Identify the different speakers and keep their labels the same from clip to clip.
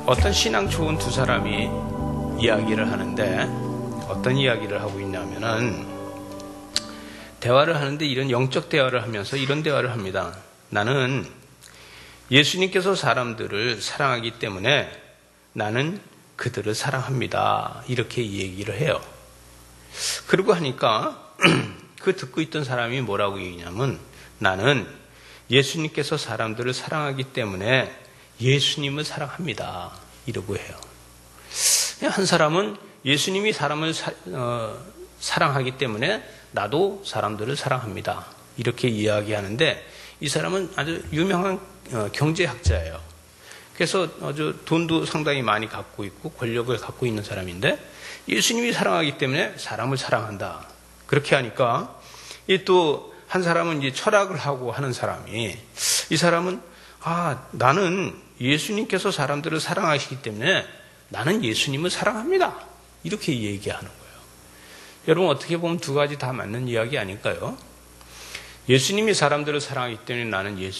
Speaker 1: 어떤 신앙 좋은 두 사람이 이야기를 하는데 어떤 이야기를 하고 있냐면은 대화를 하는데 이런 영적 대화를 하면서 이런 대화를 합니다. 나는 예수님께서 사람들을 사랑하기 때문에 나는 그들을 사랑합니다. 이렇게 얘기를 해요. 그러고 하니까 그 듣고 있던 사람이 뭐라고 얘기냐면 나는 예수님께서 사람들을 사랑하기 때문에 예수님을 사랑합니다. 이러고 해요. 한 사람은 예수님이 사람을 사랑하기 때문에 나도 사람들을 사랑합니다. 이렇게 이야기하는데 이 사람은 아주 유명한 경제학자예요. 그래서 아주 돈도 상당히 많이 갖고 있고 권력을 갖고 있는 사람인데 예수님이 사랑하기 때문에 사람을 사랑한다. 그렇게 하니까 또 한 사람은 이제 철학을 하고 하는 사람이 이 사람은 나는 예수님께서 사람들을 사랑하시기 때문에 나는 예수님을 사랑합니다. 이렇게 얘기하는 거예요. 여러분 어떻게 보면 두 가지 다 맞는 이야기 아닐까요? 예수님이 사람들을 사랑하기 때문에 나는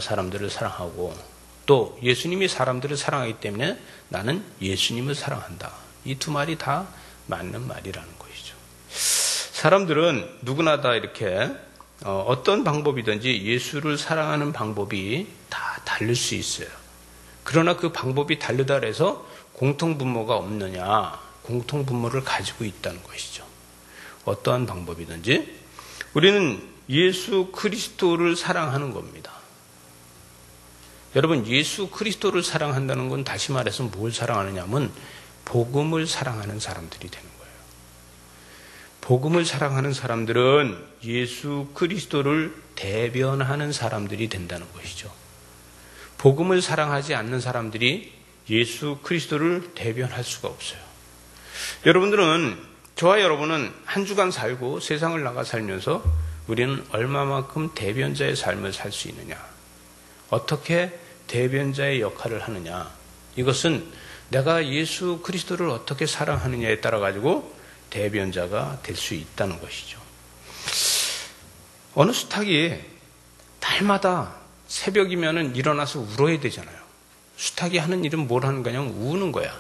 Speaker 1: 사람들을 사랑하고 또 예수님이 사람들을 사랑하기 때문에 나는 예수님을 사랑한다. 이 두 말이 다 맞는 말이라는 것이죠. 사람들은 누구나 다 이렇게 어떤 방법이든지 예수를 사랑하는 방법이 다 다를 수 있어요. 그러나 그 방법이 다르다 해서 공통분모가 없느냐? 공통분모를 가지고 있다는 것이죠. 어떠한 방법이든지 우리는 예수 그리스도를 사랑하는 겁니다. 여러분 예수 그리스도를 사랑한다는 건 다시 말해서 뭘 사랑하느냐면 복음을 사랑하는 사람들이 되는 거예요. 복음을 사랑하는 사람들은 예수 그리스도를 대변하는 사람들이 된다는 것이죠. 복음을 사랑하지 않는 사람들이 예수 그리스도를 대변할 수가 없어요. 여러분들은 저와 여러분은 한 주간 살고 세상을 나가 살면서 우리는 얼마만큼 대변자의 삶을 살 수 있느냐, 어떻게 대변자의 역할을 하느냐, 이것은 내가 예수 그리스도를 어떻게 사랑하느냐에 따라 가지고 대변자가 될 수 있다는 것이죠. 어느 수탉이 날마다 새벽이면은 일어나서 울어야 되잖아요. 수탉이 하는 일은 뭘 하는 거냐면 우는 거야.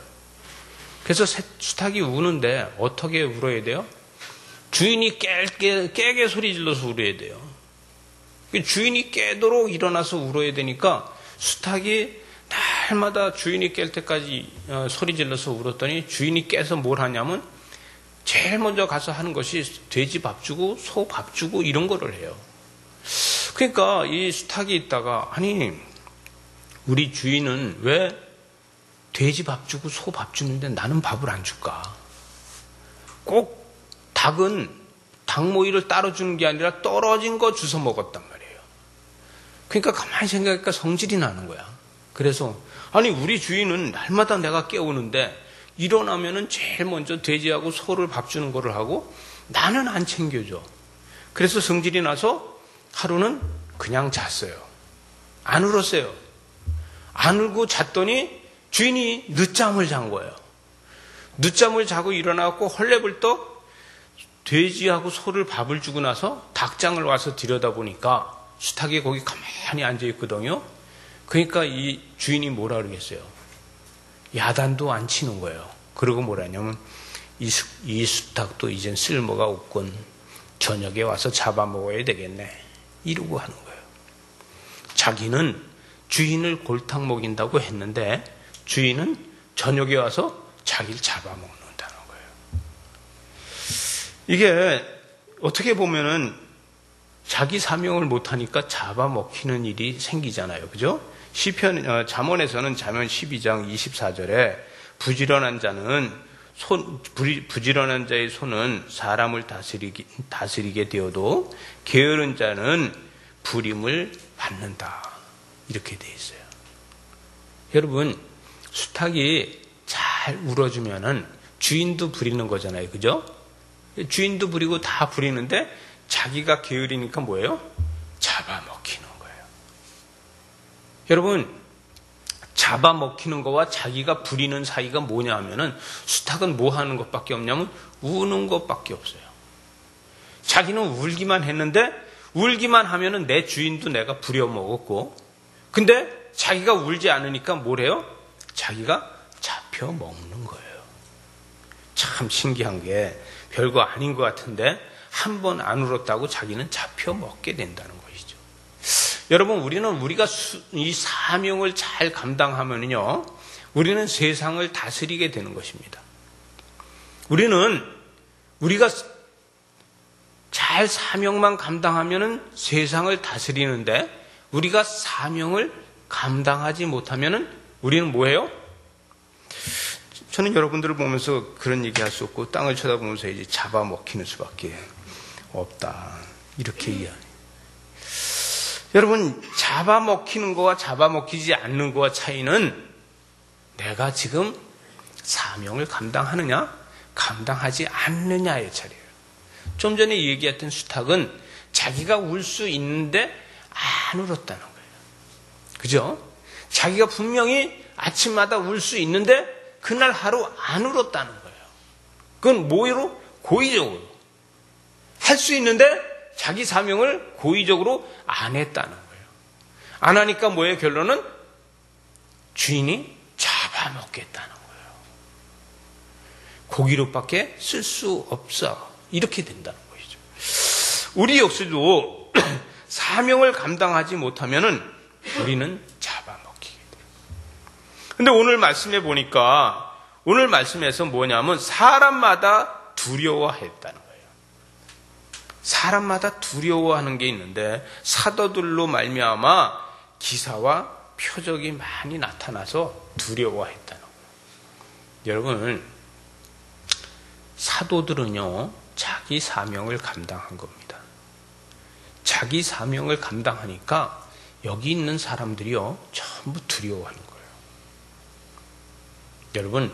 Speaker 1: 그래서 수탉이 우는데 어떻게 울어야 돼요? 주인이 깨게 소리 질러서 울어야 돼요. 주인이 깨도록 일어나서 울어야 되니까 수탉이 날마다 주인이 깰 때까지 소리 질러서 울었더니 주인이 깨서 뭘 하냐면 제일 먼저 가서 하는 것이 돼지 밥 주고 소 밥 주고 이런 거를 해요. 그러니까 이 수탉이 있다가 아니 우리 주인은 왜 돼지 밥 주고 소 밥 주는데 나는 밥을 안 줄까? 꼭 닭은 닭 모이를 따로 주는 게 아니라 떨어진 거 주워 먹었단 말이에요. 그러니까 가만히 생각하니까 성질이 나는 거야. 그래서 아니 우리 주인은 날마다 내가 깨우는데 일어나면은 제일 먼저 돼지하고 소를 밥 주는 거를 하고 나는 안 챙겨줘. 그래서 성질이 나서 하루는 그냥 잤어요. 안 울었어요. 안 울고 잤더니 주인이 늦잠을 잔 거예요. 늦잠을 자고 일어나고 헐레벌떡 돼지하고 소를 밥을 주고 나서 닭장을 와서 들여다보니까 수탉이 거기 가만히 앉아있거든요. 그러니까 이 주인이 뭐라 그러겠어요? 야단도 안 치는 거예요. 그리고 뭐라 하냐면 이 수탉도 이젠 쓸모가 없군. 저녁에 와서 잡아먹어야 되겠네. 이러고 하는 거예요. 자기는 주인을 골탕 먹인다고 했는데 주인은 저녁에 와서 자기를 잡아먹는다는 거예요. 이게 어떻게 보면은 자기 사명을 못하니까 잡아먹히는 일이 생기잖아요. 그죠? 시편, 잠언에서는 잠언 12장 24절에 부지런한 자의 손은 사람을 다스리게 되어도 게으른 자는 부림을 받는다. 이렇게 돼 있어요. 여러분, 수탉이 잘 울어주면은 주인도 부리는 거잖아요. 그죠? 주인도 부리고 다 부리는데 자기가 게으르니까 뭐예요? 잡아먹히는 거예요. 여러분, 잡아먹히는 거와 자기가 부리는 사이가 뭐냐 하면은 수탉은 뭐 하는 것밖에 없냐면 우는 것밖에 없어요. 자기는 울기만 했는데 울기만 하면은 내 주인도 내가 부려먹었고 근데 자기가 울지 않으니까 뭐래요? 자기가 잡혀 먹는 거예요. 참 신기한 게 별거 아닌 것 같은데 한 번 안 울었다고 자기는 잡혀 먹게 된다는 것이죠. 여러분, 우리가 이 사명을 잘 감당하면요, 우리는 세상을 다스리게 되는 것입니다. 우리가 잘 사명만 감당하면은 세상을 다스리는데, 우리가 사명을 감당하지 못하면은 우리는 뭐예요? 저는 여러분들을 보면서 그런 얘기할 수 없고 땅을 쳐다보면서 이제 잡아먹히는 수밖에 없다, 이렇게 이해해요. 여러분, 잡아먹히는 거와 잡아먹히지 않는 거와 차이는 내가 지금 사명을 감당하느냐 감당하지 않느냐의 차이예요. 좀 전에 얘기했던 수탉은 자기가 울 수 있는데 안 울었다는 거예요. 그죠? 자기가 분명히 아침마다 울 수 있는데 그날 하루 안 울었다는 거예요. 그건 뭐로? 고의적으로. 할 수 있는데 자기 사명을 고의적으로 안 했다는 거예요. 안 하니까 뭐예요? 결론은 주인이 잡아먹겠다는 거예요. 고기로밖에 쓸 수 없어. 이렇게 된다는 것이죠. 우리 역시도 사명을 감당하지 못하면은 우리는 잡아먹히게 돼요. 근데 오늘 말씀해 보니까, 오늘 말씀에서 뭐냐면 사람마다 두려워했다는 거예요. 사람마다 두려워하는 게 있는데, 사도들로 말미암아 기사와 표적이 많이 나타나서 두려워했다는 거예요. 여러분, 사도들은요, 자기 사명을 감당한 겁니다. 자기 사명을 감당하니까 여기 있는 사람들이요, 전부 두려워하는 거예요. 여러분,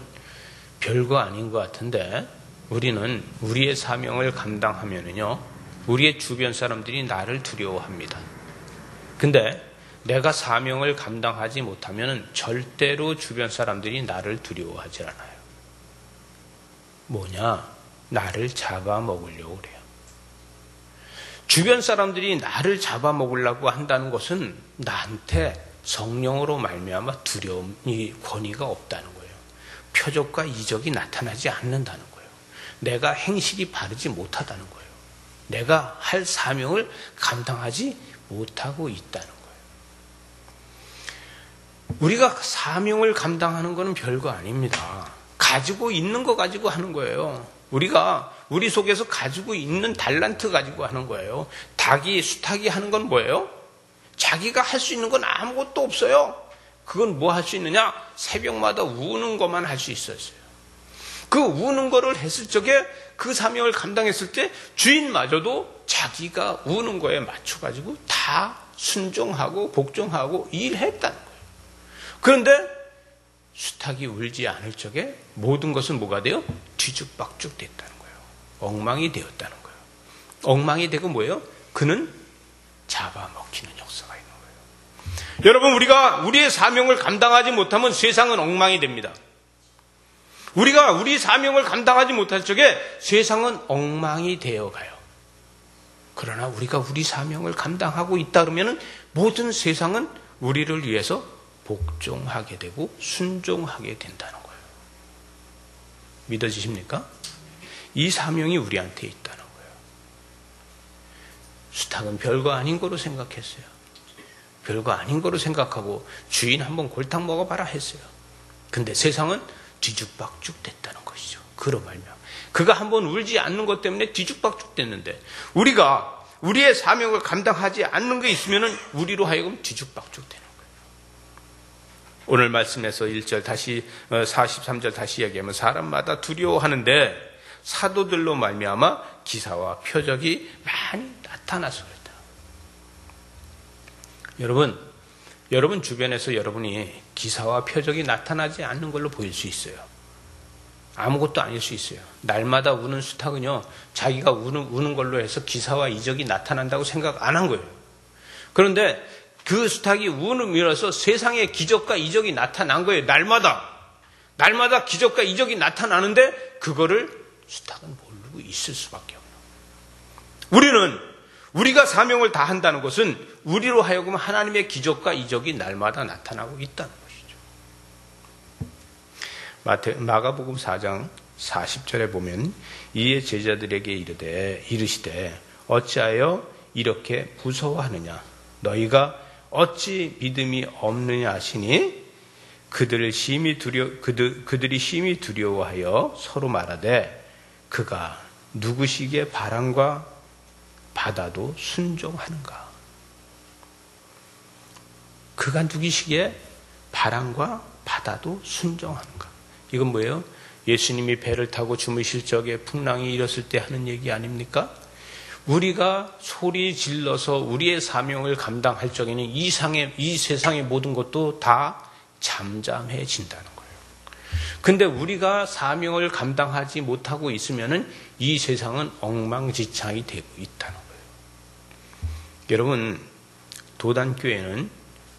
Speaker 1: 별거 아닌 것 같은데 우리는 우리의 사명을 감당하면은요, 우리의 주변 사람들이 나를 두려워합니다. 근데 내가 사명을 감당하지 못하면은 절대로 주변 사람들이 나를 두려워하지 않아요. 뭐냐? 나를 잡아먹으려고 그래요. 주변 사람들이 나를 잡아먹으려고 한다는 것은 나한테 성령으로 말미암아 두려움이, 권위가 없다는 거예요. 표적과 이적이 나타나지 않는다는 거예요. 내가 행실이 바르지 못하다는 거예요. 내가 할 사명을 감당하지 못하고 있다는 거예요. 우리가 사명을 감당하는 것은 별거 아닙니다. 가지고 있는 거 가지고 하는 거예요. 우리가 우리 속에서 가지고 있는 달란트 가지고 하는 거예요. 수탉이 하는 건 뭐예요? 자기가 할 수 있는 건 아무것도 없어요. 그건 뭐 할 수 있느냐? 새벽마다 우는 것만 할 수 있었어요. 그 우는 거를 했을 적에, 그 사명을 감당했을 때 주인마저도 자기가 우는 거에 맞춰가지고 다 순종하고 복종하고 일했다는 거예요. 그런데 수탉이 울지 않을 적에 모든 것은 뭐가 돼요? 뒤죽박죽 됐다는 거예요. 엉망이 되었다는 거예요. 엉망이 되고 뭐예요? 그는 잡아먹히는 역사가 있는 거예요. 여러분, 우리가 우리의 사명을 감당하지 못하면 세상은 엉망이 됩니다. 우리가 우리 사명을 감당하지 못할 적에 세상은 엉망이 되어가요. 그러나 우리가 우리 사명을 감당하고 있다 그러면 모든 세상은 우리를 위해서 복종하게 되고 순종하게 된다는 거예요. 믿어지십니까? 이 사명이 우리한테 있다는 거예요. 수탉은 별거 아닌 거로 생각했어요. 별거 아닌 거로 생각하고 주인 한번 골탕 먹어봐라 했어요. 근데 세상은 뒤죽박죽 됐다는 것이죠. 그로 말미암아 그가 한번 울지 않는 것 때문에 뒤죽박죽 됐는데, 우리가 우리의 사명을 감당하지 않는 게 있으면 우리로 하여금 뒤죽박죽 되는 거예요. 오늘 말씀에서 1절 다시 43절 다시 얘기하면 사람마다 두려워하는데 사도들로 말미암아 기사와 표적이 많이 나타나서 그랬다. 여러분 주변에서 여러분이 기사와 표적이 나타나지 않는 걸로 보일 수 있어요. 아무것도 아닐 수 있어요. 날마다 우는 수탉은요, 자기가 우는 걸로 해서 기사와 이적이 나타난다고 생각 안 한 거예요. 그런데 그 수탉이 운음이라서 세상에 기적과 이적이 나타난 거예요. 날마다 기적과 이적이 나타나는데 그거를 수탉은 모르고 있을 수밖에 없는. 우리가 사명을 다 한다는 것은 우리로 하여금 하나님의 기적과 이적이 날마다 나타나고 있다는 것이죠. 마가복음 4장 40절에 보면 이에 제자들에게 이르시되 어찌하여 이렇게 무서워하느냐 너희가 어찌 믿음이 없느냐 하시니 그들이 심히 두려워하여 서로 말하되 그가 누구시기에 바람과 바다도 순종하는가. 그가 누구시기에 바람과 바다도 순종하는가. 이건 뭐예요? 예수님이 배를 타고 주무실 적에 풍랑이 일었을 때 하는 얘기 아닙니까? 우리가 소리 질러서 우리의 사명을 감당할 적에는 이 세상의 모든 것도 다 잠잠해진다는 거예요. 근데 우리가 사명을 감당하지 못하고 있으면은 이 세상은 엉망진창이 되고 있다는 거예요. 여러분, 도단교회는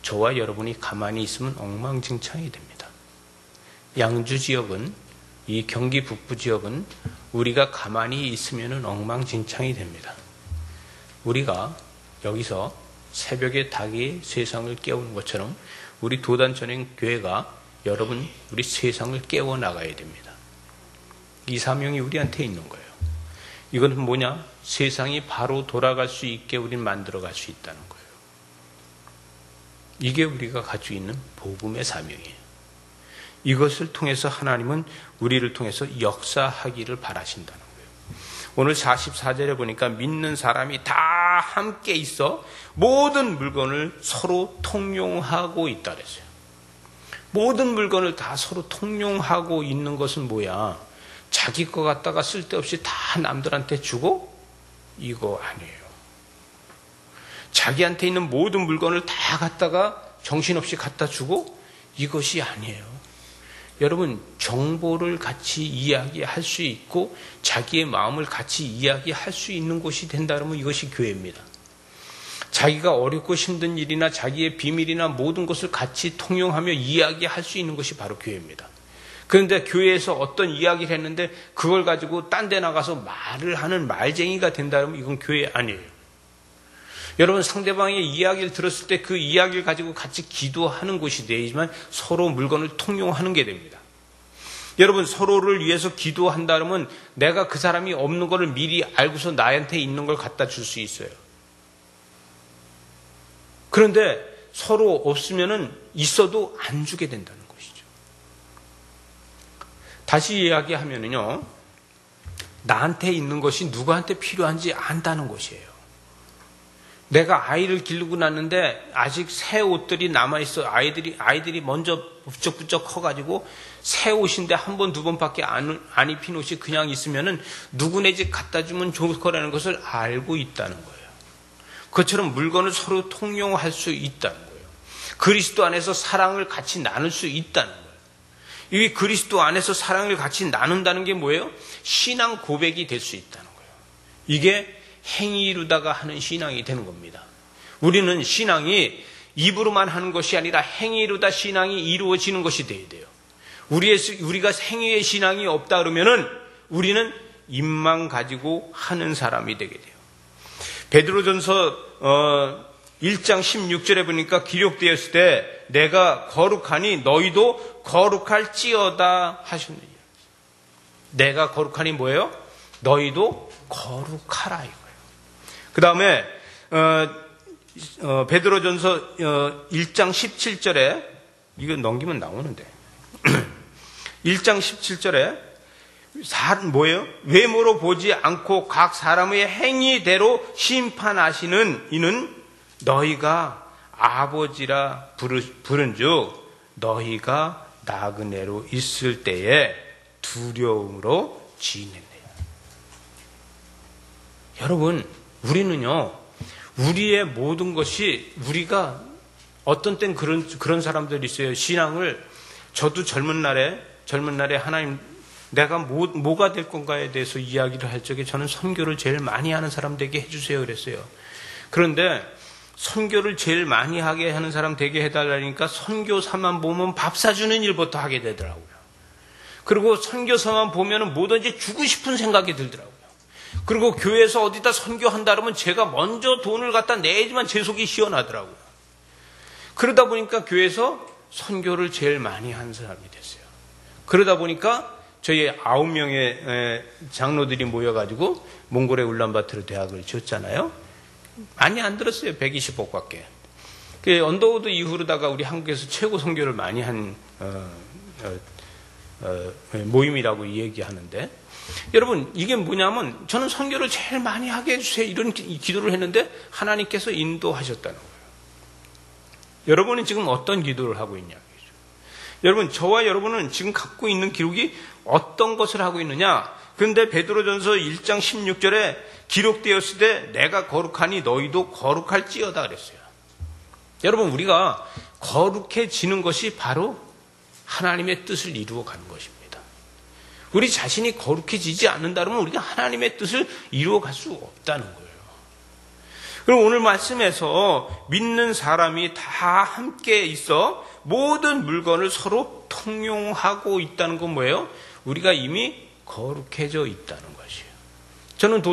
Speaker 1: 저와 여러분이 가만히 있으면 엉망진창이 됩니다. 양주 지역은, 이 경기 북부 지역은 우리가 가만히 있으면 엉망진창이 됩니다. 우리가 여기서 새벽에 닭이 세상을 깨우는 것처럼 우리 도단전행 교회가 여러분 우리 세상을 깨워나가야 됩니다. 이 사명이 우리한테 있는 거예요. 이건 뭐냐? 세상이 바로 돌아갈 수 있게 우리는 만들어갈 수 있다는 거예요. 이게 우리가 가지고 있는 복음의 사명이에요. 이것을 통해서 하나님은 우리를 통해서 역사하기를 바라신다는 거예요. 오늘 44절에 보니까 믿는 사람이 다 함께 있어 모든 물건을 서로 통용하고 있다 그랬어요. 모든 물건을 다 서로 통용하고 있는 것은 뭐야? 자기 거 갖다가 쓸데없이 다 남들한테 주고? 이거 아니에요. 자기한테 있는 모든 물건을 다 갖다가 정신없이 갖다 주고? 이것이 아니에요. 여러분, 정보를 같이 이야기할 수 있고 자기의 마음을 같이 이야기할 수 있는 곳이 된다 그러면 이것이 교회입니다. 자기가 어렵고 힘든 일이나 자기의 비밀이나 모든 것을 같이 통용하며 이야기할 수 있는 것이 바로 교회입니다. 그런데 교회에서 어떤 이야기를 했는데 그걸 가지고 딴 데 나가서 말을 하는 말쟁이가 된다 그러면 이건 교회 아니에요. 여러분, 상대방의 이야기를 들었을 때 그 이야기를 가지고 같이 기도하는 것이 되지만 서로 물건을 통용하는 게 됩니다. 여러분, 서로를 위해서 기도한다 그러면 내가 그 사람이 없는 것을 미리 알고서 나한테 있는 걸 갖다 줄 수 있어요. 그런데 서로 없으면은 있어도 안 주게 된다는 것이죠. 다시 이야기하면은요, 나한테 있는 것이 누구한테 필요한지 안다는 것이에요. 내가 아이를 기르고 났는데 아직 새 옷들이 남아있어. 아이들이 먼저 부쩍부쩍 커가지고 새 옷인데 한 번, 두 번밖에 안 입힌 옷이 그냥 있으면은 누구네 집 갖다 주면 좋을 거라는 것을 알고 있다는 거예요. 그것처럼 물건을 서로 통용할 수 있다는 거예요. 그리스도 안에서 사랑을 같이 나눌 수 있다는 거예요. 이 그리스도 안에서 사랑을 같이 나눈다는 게 뭐예요? 신앙 고백이 될 수 있다는 거예요. 이게 행위 이루다가 하는 신앙이 되는 겁니다. 우리는 신앙이 입으로만 하는 것이 아니라 행위 이루다 신앙이 이루어지는 것이 돼야 돼요. 우리가 행위의 신앙이 없다 그러면은 우리는 입만 가지고 하는 사람이 되게 돼요. 베드로전서 1장 16절에 보니까 기록되었을 때 내가 거룩하니 너희도 거룩할지어다 하셨느니라. 내가 거룩하니 뭐예요? 너희도 거룩하라 이거예요. 그 다음에 베드로전서 1장 17절에 이거 넘기면 나오는데 1장 17절에 뭐예요? 외모로 보지 않고 각 사람의 행위대로 심판하시는 이는 너희가 아버지라 부른즉 너희가 나그네로 있을 때에 두려움으로 지내네요. 여러분, 우리는요, 우리의 모든 것이 우리가 어떤 땐 그런 사람들이 있어요. 신앙을 저도 젊은 날에 하나님 내가 뭐가 될 건가에 대해서 이야기를 할 적에 저는 선교를 제일 많이 하는 사람 되게 해주세요 그랬어요. 그런데 선교를 제일 많이 하게 하는 사람 되게 해달라니까 선교사만 보면 밥 사주는 일부터 하게 되더라고요. 그리고 선교사만 보면 뭐든지 주고 싶은 생각이 들더라고요. 그리고 교회에서 어디다 선교한다 그러면 제가 먼저 돈을 갖다 내야지만 제 속이 시원하더라고요. 그러다 보니까 교회에서 선교를 제일 많이 한 사람이 됐어요. 그러다 보니까 저희 9명의 장로들이 모여가지고 몽골의 울란바토르 대학을 지었잖아요. 많이 안 들었어요. 120억밖에. 그 언더우드 이후로다가 우리 한국에서 최고 선교를 많이 한 모임이라고 얘기하는데, 여러분 이게 뭐냐면 저는 선교를 제일 많이 하게 해주세요 이런 기도를 했는데 하나님께서 인도하셨다는 거예요. 여러분은 지금 어떤 기도를 하고 있냐. 여러분, 저와 여러분은 지금 갖고 있는 기록이 어떤 것을 하고 있느냐. 그런데 베드로전서 1장 16절에 기록되었을 때 내가 거룩하니 너희도 거룩할지어다 그랬어요. 여러분, 우리가 거룩해지는 것이 바로 하나님의 뜻을 이루어가는 것입니다. 우리 자신이 거룩해지지 않는다면 우리가 하나님의 뜻을 이루어갈 수 없다는 거예요. 그럼 오늘 말씀에서 믿는 사람이 다 함께 있어 모든 물건을 서로 통용하고 있다는 건 뭐예요? 우리가 이미 거룩해져 있다는 것이에요. 저는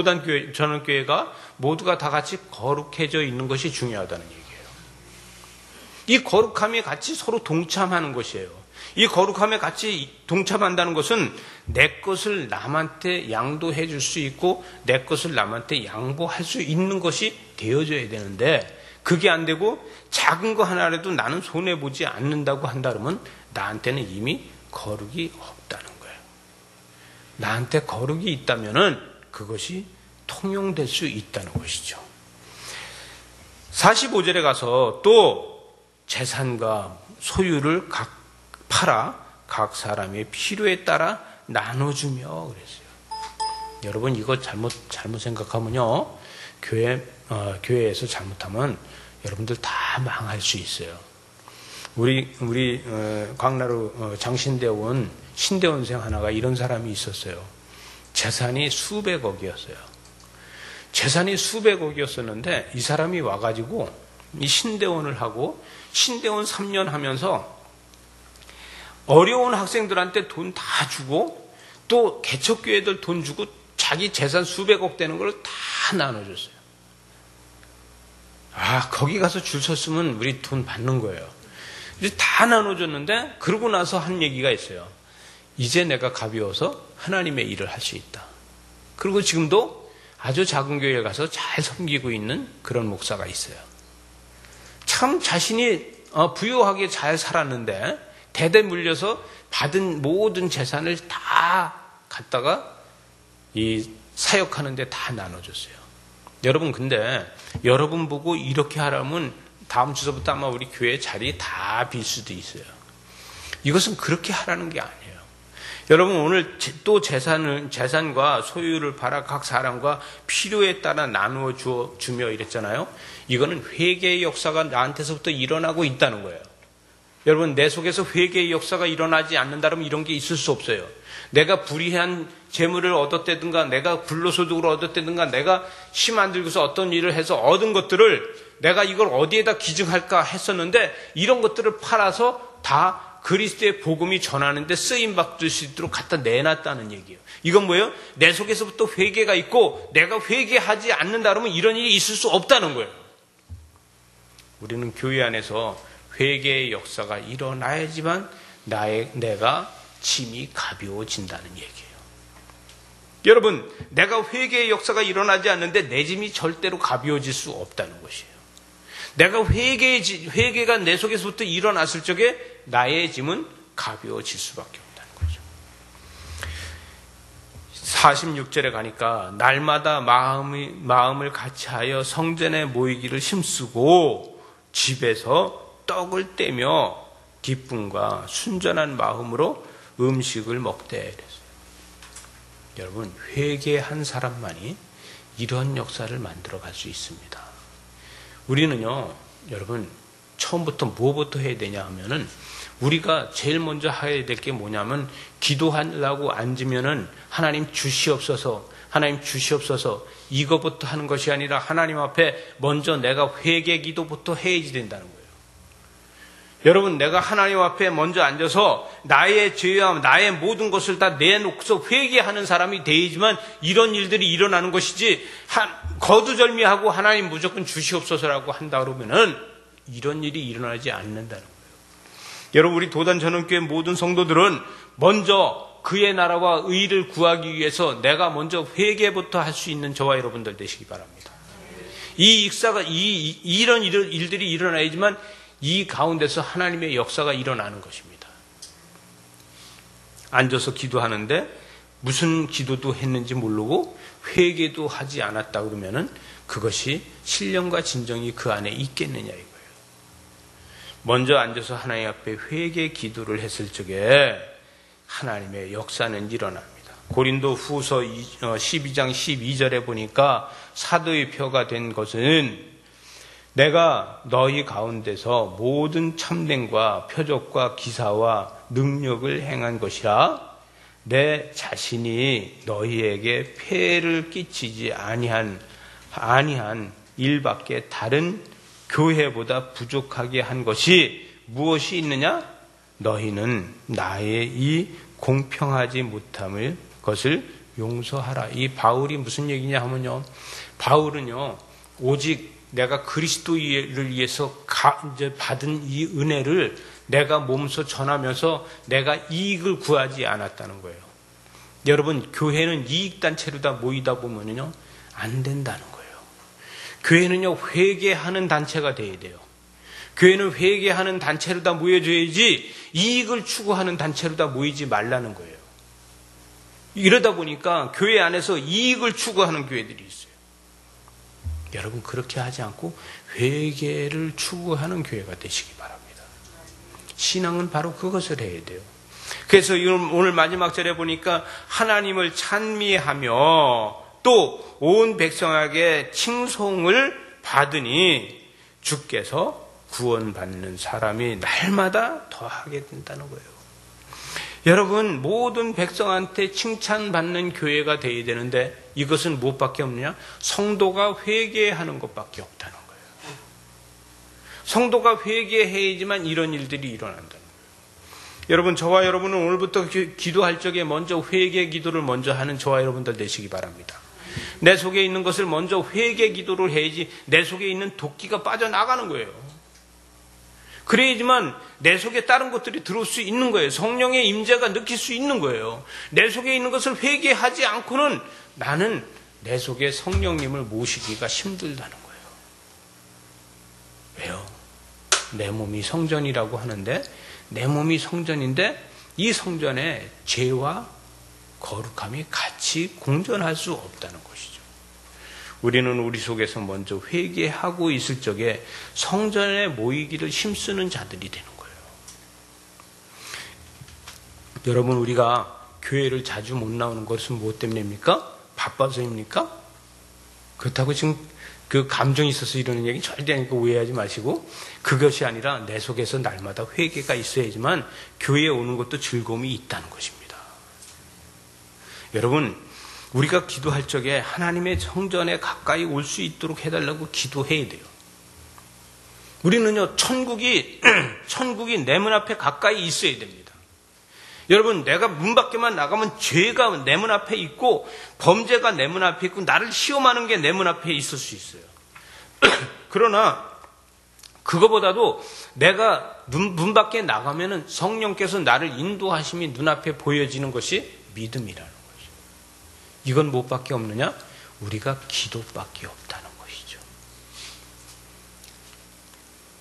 Speaker 1: 전원교회가 모두가 다 같이 거룩해져 있는 것이 중요하다는 얘기예요. 이 거룩함에 같이 서로 동참하는 것이에요. 이 거룩함에 같이 동참한다는 것은 내 것을 남한테 양도해 줄 수 있고 내 것을 남한테 양보할 수 있는 것이 되어져야 되는데, 그게 안 되고 작은 거 하나라도 나는 손해보지 않는다고 한다면 나한테는 이미 거룩이 없다는 거예요. 나한테 거룩이 있다면 그것이 통용될 수 있다는 것이죠. 45절에 가서 또 재산과 소유를 팔아 각 사람의 필요에 따라 나눠주며 그랬어요. 여러분, 이거 잘못 생각하면요, 교회에서 잘못하면 여러분들 다 망할 수 있어요. 우리 광나루 장신대원 신대원생 하나가 이런 사람이 있었어요. 재산이 수백억이었어요. 재산이 수백억이었었는데 이 사람이 와가지고 이 신대원을 하고 신대원 3년 하면서 어려운 학생들한테 돈 다 주고 또 개척교회들 돈 주고 자기 재산 수백억 되는 걸 다 나눠줬어요. 거기 가서 줄 섰으면 우리 돈 받는 거예요. 이제 다 나눠줬는데 그러고 나서 한 얘기가 있어요. 이제 내가 가벼워서 하나님의 일을 할 수 있다. 그리고 지금도 아주 작은 교회에 가서 잘 섬기고 있는 그런 목사가 있어요. 참 자신이 부유하게 잘 살았는데 대대 물려서 받은 모든 재산을 다 갖다가 이 사역하는데 다 나눠줬어요. 여러분, 근데 여러분 보고 이렇게 하라면 다음 주서부터 아마 우리 교회 자리 다 빌 수도 있어요. 이것은 그렇게 하라는 게 아니에요. 여러분, 오늘 또 재산과 소유를 팔아 각 사람과 필요에 따라 나누어 주며 이랬잖아요. 이거는 회개의 역사가 나한테서부터 일어나고 있다는 거예요. 여러분, 내 속에서 회개의 역사가 일어나지 않는다면 이런 게 있을 수 없어요. 내가 불의한 재물을 얻었다든가, 내가 불로소득을 얻었다든가, 내가 시 만들고서 어떤 일을 해서 얻은 것들을 내가 이걸 어디에다 기증할까 했었는데 이런 것들을 팔아서 다 그리스도의 복음이 전하는데 쓰임받을 수 있도록 갖다 내놨다는 얘기예요. 이건 뭐예요? 내 속에서부터 회개가 있고 내가 회개하지 않는다 그러면 이런 일이 있을 수 없다는 거예요. 우리는 교회 안에서 회개의 역사가 일어나야지만 내가 짐이 가벼워진다는 얘기예요. 여러분, 내가 회개의 역사가 일어나지 않는데 내 짐이 절대로 가벼워질 수 없다는 것이에요. 내가 회개가 내 속에서부터 일어났을 적에 나의 짐은 가벼워질 수밖에 없다는 거죠. 46절에 가니까 날마다 마음을 같이하여 성전에 모이기를 힘쓰고 집에서 떡을 떼며 기쁨과 순전한 마음으로 음식을 먹되 그랬어요. 여러분, 회개한 사람만이 이런 역사를 만들어갈 수 있습니다. 우리는요, 여러분, 처음부터 뭐부터 해야 되냐 하면은 우리가 제일 먼저 해야 될 게 뭐냐면 기도하려고 앉으면은 하나님 주시옵소서, 하나님 주시옵소서 이거부터 하는 것이 아니라 하나님 앞에 먼저 내가 회개 기도부터 해야지 된다는 거예요. 여러분, 내가 하나님 앞에 먼저 앉아서 나의 죄와 나의 모든 것을 다 내놓고서 회개하는 사람이 되야지만 이런 일들이 일어나는 것이지, 거두절미하고 하나님 무조건 주시옵소서라고 한다 그러면은 이런 일이 일어나지 않는다는 거예요. 여러분, 우리 도단전원교회 모든 성도들은 먼저 그의 나라와 의를 구하기 위해서 내가 먼저 회개부터 할 수 있는 저와 여러분들 되시기 바랍니다. 이 역사가 이런 일들이 일어나야지만 이 가운데서 하나님의 역사가 일어나는 것입니다. 앉아서 기도하는데 무슨 기도도 했는지 모르고 회개도 하지 않았다 그러면은 그것이 신령과 진정이 그 안에 있겠느냐 이거예요. 먼저 앉아서 하나님 앞에 회개 기도를 했을 적에 하나님의 역사는 일어납니다. 고린도 후서 12장 12절에 보니까 사도의 표가 된 것은 내가 너희 가운데서 모든 참됨과 표적과 기사와 능력을 행한 것이라 내 자신이 너희에게 폐를 끼치지 아니한 일밖에 다른 교회보다 부족하게 한 것이 무엇이 있느냐? 너희는 나의 이 공평하지 못함을 것을 용서하라. 이 바울이 무슨 얘기냐 하면요, 바울은요 오직 내가 그리스도를 위해서 이제 받은 이 은혜를 내가 몸소 전하면서 내가 이익을 구하지 않았다는 거예요. 여러분, 교회는 이익단체로 다 모이다 보면요 안 된다는 거예요. 교회는요 회개하는 단체가 돼야 돼요. 교회는 회개하는 단체로 다 모여줘야지 이익을 추구하는 단체로 다 모이지 말라는 거예요. 이러다 보니까 교회 안에서 이익을 추구하는 교회들이 있어요. 여러분, 그렇게 하지 않고 회개를 추구하는 교회가 되시기 바랍니다. 신앙은 바로 그것을 해야 돼요. 그래서 오늘 마지막 절에 보니까 하나님을 찬미하며 또 온 백성에게 칭송을 받으니 주께서 구원받는 사람이 날마다 더하게 된다는 거예요. 여러분, 모든 백성한테 칭찬받는 교회가 되어야 되는데 이것은 무엇밖에 없느냐? 성도가 회개하는 것밖에 없다는 거예요. 성도가 회개해야지만 이런 일들이 일어난다는 거예요. 여러분, 저와 여러분은 오늘부터 기도할 적에 먼저 회개 기도를 먼저 하는 저와 여러분들 되시기 바랍니다. 내 속에 있는 것을 먼저 회개 기도를 해야지 내 속에 있는 도끼가 빠져나가는 거예요. 그래야지만 내 속에 다른 것들이 들어올 수 있는 거예요. 성령의 임재가 느낄 수 있는 거예요. 내 속에 있는 것을 회개하지 않고는 나는 내 속에 성령님을 모시기가 힘들다는 거예요. 왜요? 내 몸이 성전이라고 하는데 내 몸이 성전인데 이 성전에 죄와 거룩함이 같이 공존할 수 없다는 것이죠. 우리는 우리 속에서 먼저 회개하고 있을 적에 성전에 모이기를 힘쓰는 자들이 되는 거예요. 여러분, 우리가 교회를 자주 못 나오는 것은 무엇 때문입니까? 바빠서입니까? 그렇다고 지금 그 감정이 있어서 이러는 얘기 절대 아니고 오해하지 마시고, 그것이 아니라 내 속에서 날마다 회개가 있어야지만 교회에 오는 것도 즐거움이 있다는 것입니다. 여러분, 우리가 기도할 적에 하나님의 성전에 가까이 올 수 있도록 해달라고 기도해야 돼요. 우리는요, 천국이 내 문 앞에 가까이 있어야 됩니다. 여러분, 내가 문 밖에만 나가면 죄가 내 문 앞에 있고 범죄가 내 문 앞에 있고 나를 시험하는 게 내 문 앞에 있을 수 있어요. 그러나 그거보다도 내가 문 밖에 나가면은 성령께서 나를 인도하심이 눈앞에 보여지는 것이 믿음이라는 거죠. 이건 무엇밖에 없느냐? 우리가 기도밖에 없다는 것이죠.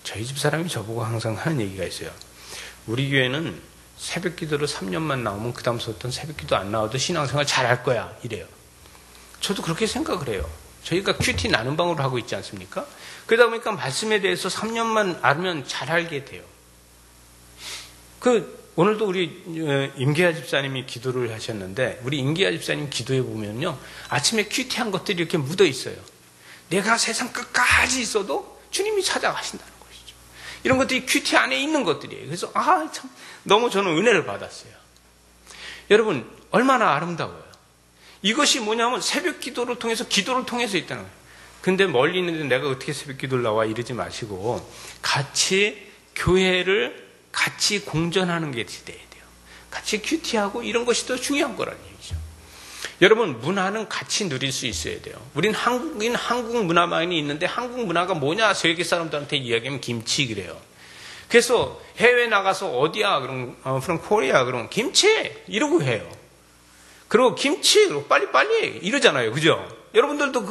Speaker 1: 저희 집 사람이 저보고 항상 하는 얘기가 있어요. 우리 교회는 새벽 기도를 3년만 나오면 그 다음부터는 새벽 기도 안 나와도 신앙생활 잘할 거야, 이래요. 저도 그렇게 생각을 해요. 저희가 큐티 나눔 방으로 하고 있지 않습니까? 그러다 보니까 말씀에 대해서 3년만 알면 잘 알게 돼요. 오늘도 우리 임계하 집사님이 기도를 하셨는데, 우리 임계하 집사님 기도해 보면요, 아침에 큐티한 것들이 이렇게 묻어 있어요. 내가 세상 끝까지 있어도 주님이 찾아가신다는 것이죠. 이런 것들이 큐티 안에 있는 것들이에요. 그래서 참 너무 저는 은혜를 받았어요. 여러분, 얼마나 아름다워요. 이것이 뭐냐면 새벽 기도를 통해서 있다는 거예요. 근데 멀리 있는데 내가 어떻게 새벽 기도를 나와 이러지 마시고 같이 교회를 같이 공존하는 게 돼야 돼요. 같이 큐티하고 이런 것이 더 중요한 거라는 얘기죠. 여러분, 문화는 같이 누릴 수 있어야 돼요. 우린 한국 문화만이 있는데 한국 문화가 뭐냐 세계 사람들한테 이야기하면 김치 그래요. 그래서 해외 나가서 어디야? 그럼 from Korea. 그럼 김치 이러고 해요. 그리고 김치 그리고 빨리 이러잖아요. 그죠? 여러분들도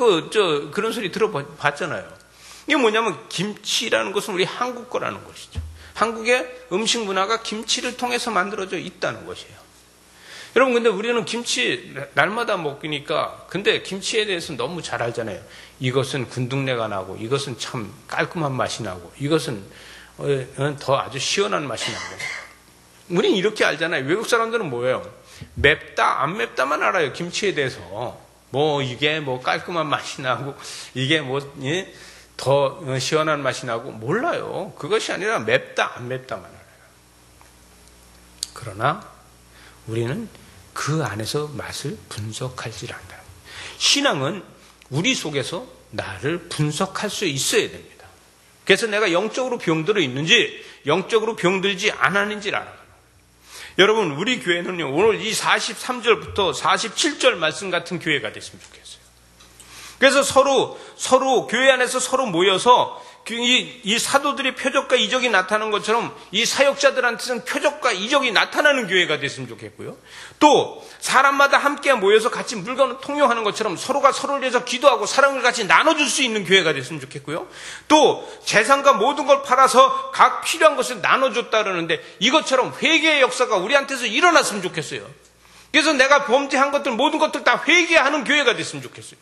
Speaker 1: 그런 소리 들어봤잖아요. 이게 뭐냐면 김치라는 것은 우리 한국 거라는 것이죠. 한국의 음식 문화가 김치를 통해서 만들어져 있다는 것이에요. 여러분, 근데 우리는 김치 날마다 먹으니까, 근데 김치에 대해서 너무 잘 알잖아요. 이것은 군등내가 나고, 이것은 참 깔끔한 맛이 나고, 이것은 더 아주 시원한 맛이 나고. 우린 이렇게 알잖아요. 외국 사람들은 뭐예요? 맵다, 안 맵다만 알아요. 김치에 대해서. 이게 깔끔한 맛이 나고, 이게 더 시원한 맛이 나고, 몰라요. 그것이 아니라 맵다, 안 맵다만 알아요. 그러나, 우리는 그 안에서 맛을 분석하지 않는다. 신앙은 우리 속에서 나를 분석할 수 있어야 됩니다. 그래서 내가 영적으로 병들어 있는지, 영적으로 병들지 않았는지를 알아가는 거예요. 여러분, 우리 교회는요, 오늘 이 43절부터 47절 말씀 같은 교회가 됐으면 좋겠어요. 그래서 서로 교회 안에서 서로 모여서 이 사도들의 표적과 이적이 나타나는 것처럼 이 사역자들한테는 표적과 이적이 나타나는 교회가 됐으면 좋겠고요. 또 사람마다 함께 모여서 같이 물건을 통용하는 것처럼 서로가 서로를 위해서 기도하고 사랑을 같이 나눠줄 수 있는 교회가 됐으면 좋겠고요. 또 재산과 모든 걸 팔아서 각 필요한 것을 나눠줬다 그러는데 이것처럼 회개의 역사가 우리한테서 일어났으면 좋겠어요. 그래서 내가 범죄한 것들 모든 것들 다 회개하는 교회가 됐으면 좋겠어요.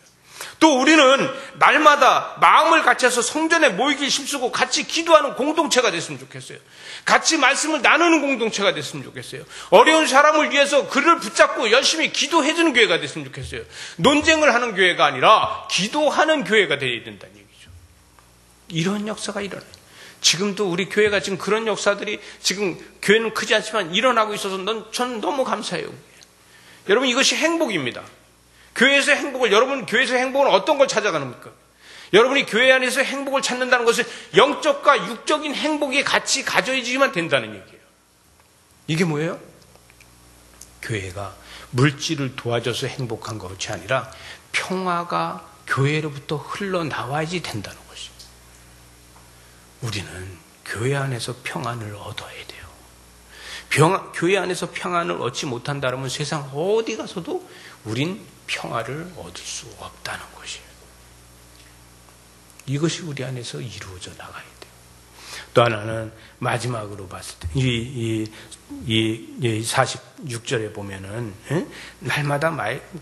Speaker 1: 또 우리는 날마다 마음을 같이 해서 성전에 모이기 힘쓰고 같이 기도하는 공동체가 됐으면 좋겠어요. 같이 말씀을 나누는 공동체가 됐으면 좋겠어요. 어려운 사람을 위해서 그를 붙잡고 열심히 기도해주는 교회가 됐으면 좋겠어요. 논쟁을 하는 교회가 아니라 기도하는 교회가 되어야 된다는 얘기죠. 이런 역사가 일어나요. 지금도 우리 교회가 지금 그런 역사들이 지금 교회는 크지 않지만 일어나고 있어서 저는 너무 감사해요. 여러분, 이것이 행복입니다. 교회에서 행복을, 여러분 교회에서 행복은 어떤 걸 찾아가는 겁니까? 여러분이 교회 안에서 행복을 찾는다는 것은 영적과 육적인 행복이 같이 가져지만 된다는 얘기예요. 이게 뭐예요? 교회가 물질을 도와줘서 행복한 것이 아니라 평화가 교회로부터 흘러나와야지 된다는 것이에요. 우리는 교회 안에서 평안을 얻어야 돼요. 교회 안에서 평안을 얻지 못한다면 세상 어디 가서도 우린 평화를 얻을 수 없다는 것이에요. 이것이 우리 안에서 이루어져 나가야 돼요. 또 하나는 마지막으로 봤을 때 이 46절에 보면은 날마다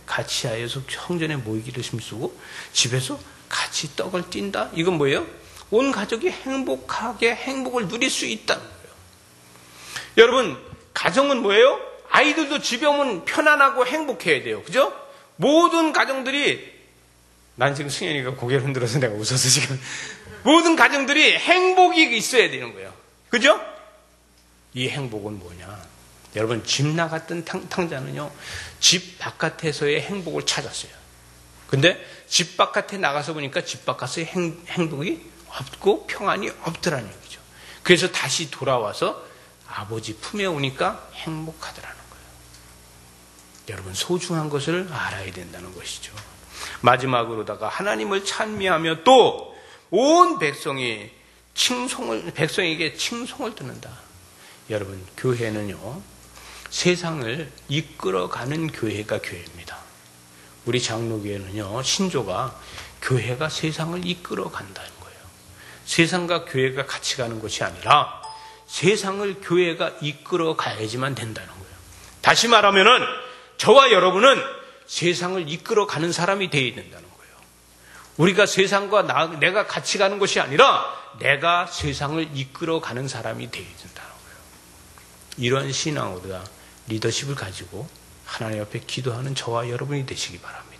Speaker 1: 같이 하여서 성전에 모이기를 힘쓰고 집에서 같이 떡을 띈다. 이건 뭐예요? 온 가족이 행복하게 행복을 누릴 수 있다는 거예요. 여러분, 가정은 뭐예요? 아이들도 집에 오면 편안하고 행복해야 돼요. 그죠? 모든 가정들이, 난 지금 승현이가 고개를 흔들어서 내가 웃어서 지금, 모든 가정들이 행복이 있어야 되는 거예요. 그죠? 이 행복은 뭐냐? 여러분, 집 나갔던 탕자는요, 집 바깥에서의 행복을 찾았어요. 근데 집 바깥에 나가서 보니까 집 바깥의 행복이 없고 평안이 없더라는 얘기죠. 그래서 다시 돌아와서 아버지 품에 오니까 행복하더라는 거예요. 여러분, 소중한 것을 알아야 된다는 것이죠. 마지막으로다가 하나님을 찬미하며 또 온 백성에게 칭송을 듣는다. 여러분, 교회는요, 세상을 이끌어가는 교회가 교회입니다. 우리 장로교회는요, 신조가 교회가 세상을 이끌어간다는 거예요. 세상과 교회가 같이 가는 것이 아니라 세상을 교회가 이끌어 가야지만 된다는 거예요. 다시 말하면은 저와 여러분은 세상을 이끌어 가는 사람이 되어야 된다는 거예요. 우리가 세상과 내가 같이 가는 것이 아니라 내가 세상을 이끌어 가는 사람이 되어야 된다는 거예요. 이런 신앙으로 리더십을 가지고 하나님 앞에 기도하는 저와 여러분이 되시기 바랍니다.